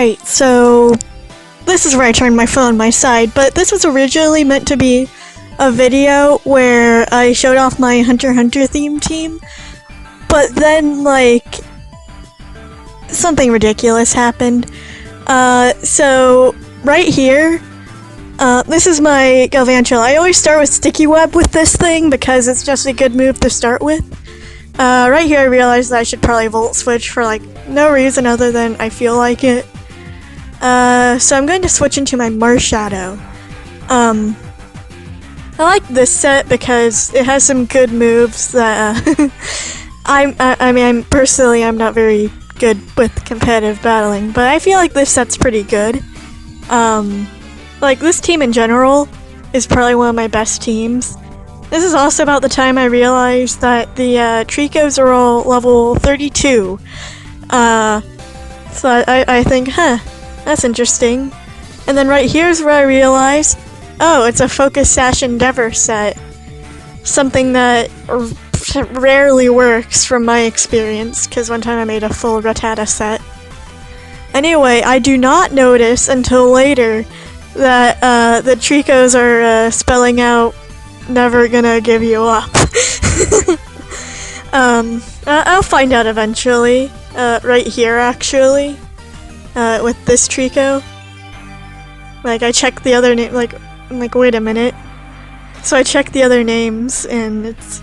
Alright, so this is where I turned my phone on my side, but this was originally meant to be a video where I showed off my Hunter x Hunter theme team, but then, like, something ridiculous happened. So right here, this is my Galvantula. I always start with Sticky Web with this thing because it's just a good move to start with. Right here I realized that I should probably Volt Switch for, like, no reason other than I feel like it. So I'm going to switch into my Marshadow. I like this set because it has some good moves that, I mean, personally, I'm not very good with competitive battling, but I feel like this set's pretty good. Like, this team in general is probably one of my best teams. This is also about the time I realized that the, Tricos are all level 32. So I think, that's interesting. And then right here's where I realized, oh, it's a Focus Sash Endeavor set. Something that rarely works from my experience, because one time I made a full Rattata set. Anyway, I do not notice until later that the Tricos are spelling out never gonna give you up. I'll find out eventually. Right here actually. With this Trico. Like, I checked the other name, like, wait a minute. So I checked the other names, and it's,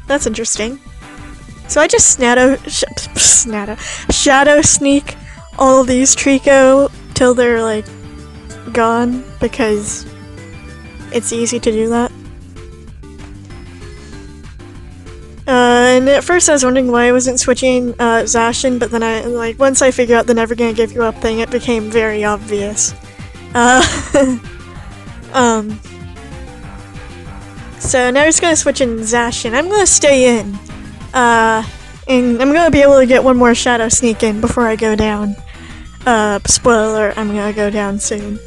that's interesting. So I just shadow sneak all of these Trico till they're, like, gone, because it's easy to do that. And at first I was wondering why I wasn't switching Zacian, but then once I figured out the never gonna give you up thing, it became very obvious. So now I'm just gonna switch in Zacian. I'm gonna stay in. And I'm gonna be able to get one more Shadow Sneak in before I go down. Spoiler alert, I'm gonna go down soon.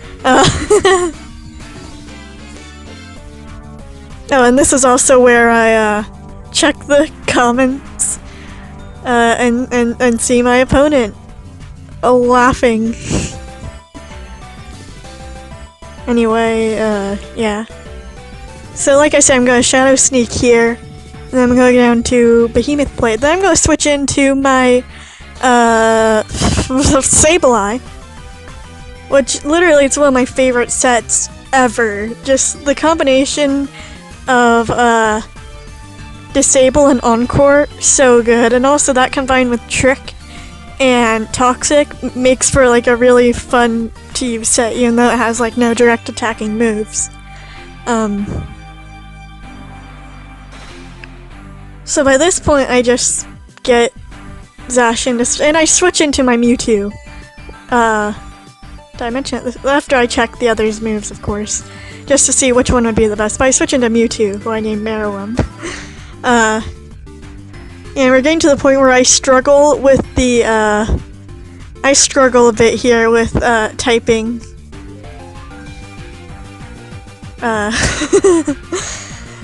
Oh, and this is also where I, check the comments, and see my opponent laughing. Anyway, yeah. So like I said, I'm gonna Shadow Sneak here, and then I'm gonna go down to Behemoth Blade. Then I'm gonna switch into my, Sableye, which literally it's one of my favorite sets ever. Just the combination of, Disable and Encore, so good, and also that combined with Trick and Toxic makes for, like, a really fun to use set, even though it has, like, no direct attacking moves. So by this point I just get Zacian and I switch into my Mewtwo. Did I mention it? After I check the others' moves, of course, just to see which one would be the best, but I switch into Mewtwo, who I named Marowak. And we're getting to the point where I struggle with the, I struggle a bit here with, typing.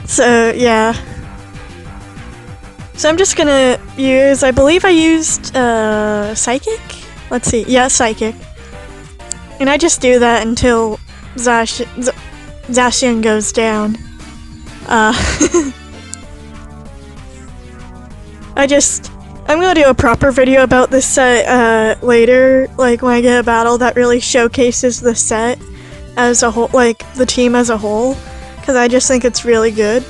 So, yeah. So I'm just gonna use, I believe I used, Psychic? Let's see, yeah, Psychic. And I just do that until Zacian goes down. I'm gonna do a proper video about this set, later, like when I get a battle that really showcases the set as a whole, like, the team as a whole, because I just think it's really good.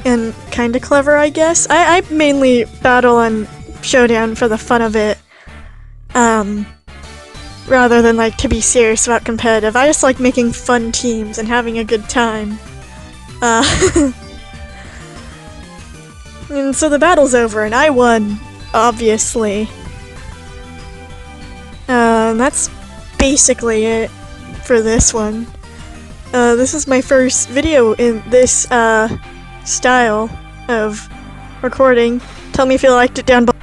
And kinda clever, I guess. I mainly battle on Showdown for the fun of it, rather than, like, to be serious about competitive. I just like making fun teams and having a good time. And so the battle's over, and I won, obviously. And that's basically it for this one. This is my first video in this, style of recording. Tell me if you liked it down below.